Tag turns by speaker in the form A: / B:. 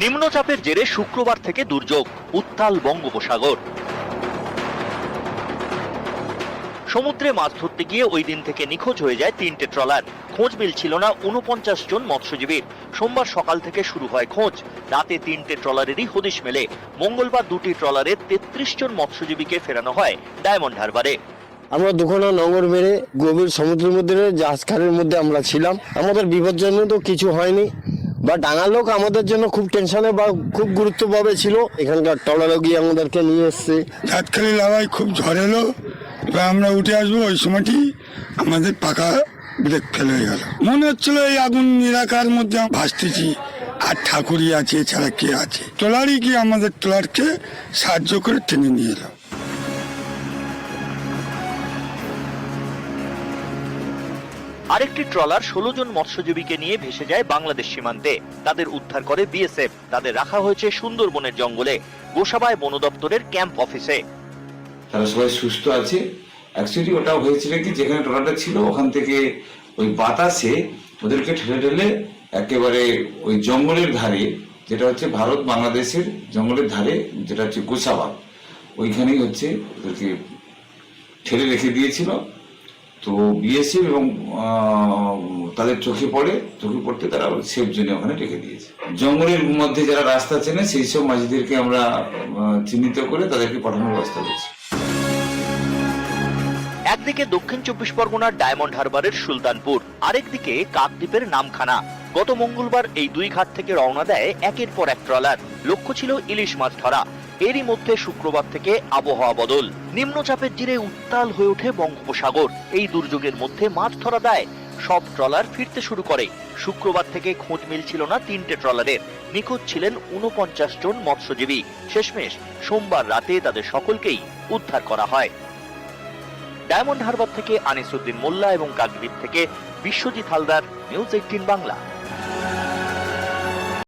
A: নিম্নচাপের জেরে শুক্রবার থেকে দুর্যোগ, উত্তাল বঙ্গোপসাগর। সমুদ্রে মাছ ধরতে গিয়ে ওই দিন থেকে নিখোঁজ হয়ে যায় 3টে ট্রলার। খোঁজ মিলছিল না 49 জন মৎস্যজীবীর। সোমবার সকাল থেকে শুরু হয় খোঁজ। রাতে 3টে ট্রলারেরই হদিশ মেলে। মঙ্গলবার 2টি ট্রলারের 33 জন মৎস্যজীবীকে ফেরানো হয় ডায়মন্ড হারবারে।
B: আমরা দুখানা নোঙর মেরে গভীর সমুদ্রের মধ্যে জাহাজখানের মধ্যে আমরা ছিলাম। আমাদের বিপজ্জনক তো কিছু হয়নি, বা ডাঙার লোক আমাদের জন্য খুব টেনশনে বা খুব গুরুত্বভাবে ছিল। এখানকার ট্রলারও গিয়ে আমাদেরকে নিয়ে এসছে।
C: জাতখালি লাভাই খুব ঝড় এলো, এবার আমরা উঠে আসবো। ওই সময়টি আমাদের পাকা ব্রেক ফেল হয়ে গেল। মনে হচ্ছিল এই আগুন নিরাকার মধ্যে ভাসতেছি, আর ঠাকুরই আছে, এছাড়া কে আছে। ট্রলারই গিয়ে আমাদের ট্রলারকে সাহায্য করে টেনে নিয়ে এলো।
A: আরেকটি ট্রলার 16 জন মৎস্যজীবীকে নিয়ে ভেসে যায় বাংলাদেশ সীমান্তে। তাদের উদ্ধার করে বিএসএফ। তাদের রাখা হয়েছে সুন্দরবনের জঙ্গলে, গোসাবায় বন দপ্তরের ক্যাম্প অফিসে।
D: তারা সবাই সুস্থ আছে। অ্যাকচুয়ালি ওটা হয়েছিল কি, যেখানে ট্রলারটা ছিল ওখান থেকে ওই বাতাসে ওদেরকে ঠেলে ঠেলে একেবারে ওই জঙ্গলের ধারে, যেটা হচ্ছে ভারত বাংলাদেশের জঙ্গলের ধারে, যেটা হচ্ছে গোসাবা, ওইখানেই হচ্ছে ওদেরকে ঠেলে রেখে দিয়েছিল। তো বিএসএফ এবং তাদের চোখে পড়তে তারা সেফ জোনে ওখানে রেখে দিয়েছে। জঙ্গলের মধ্যে যারা রাস্তা চেনে সেই সব মাঝিদেরকে আমরা চিহ্নিত করে তাদেরকে পাঠানোর ব্যবস্থা করছি।
A: একদিকে দক্ষিণ 24 পরগনার ডায়মন্ড হারবারের সুলতানপুর, আরেকদিকে কাকদ্বীপের নামখানা। গত মঙ্গলবার এই দুই ঘাট থেকে রওনা দেয় একের পর এক ট্রলার। লক্ষ্য ছিল ইলিশ মাছ ধরা। এরই মধ্যে শুক্রবার থেকে আবহাওয়া বদল। নিম্নচাপের জেরে উত্তাল হয়ে ওঠে বঙ্গোপসাগর। এই দুর্যোগের মধ্যে মাছ ধরা দেয় সব ট্রলার ফিরতে শুরু করে। শুক্রবার থেকে খোঁজ মিলছিল না 3টে ট্রলারের। নিখোঁজ ছিলেন 49 জন মৎস্যজীবী। শেষমেশ সোমবার রাতে তাদের সকলকেই উদ্ধার করা হয়। ডায়মন্ড হারবার থেকে আনিসুদ্দিন মোল্লা এবং কাকদ্বীপ থেকে বিশ্বজিৎ হালদার, নিউজ 18 বাংলা।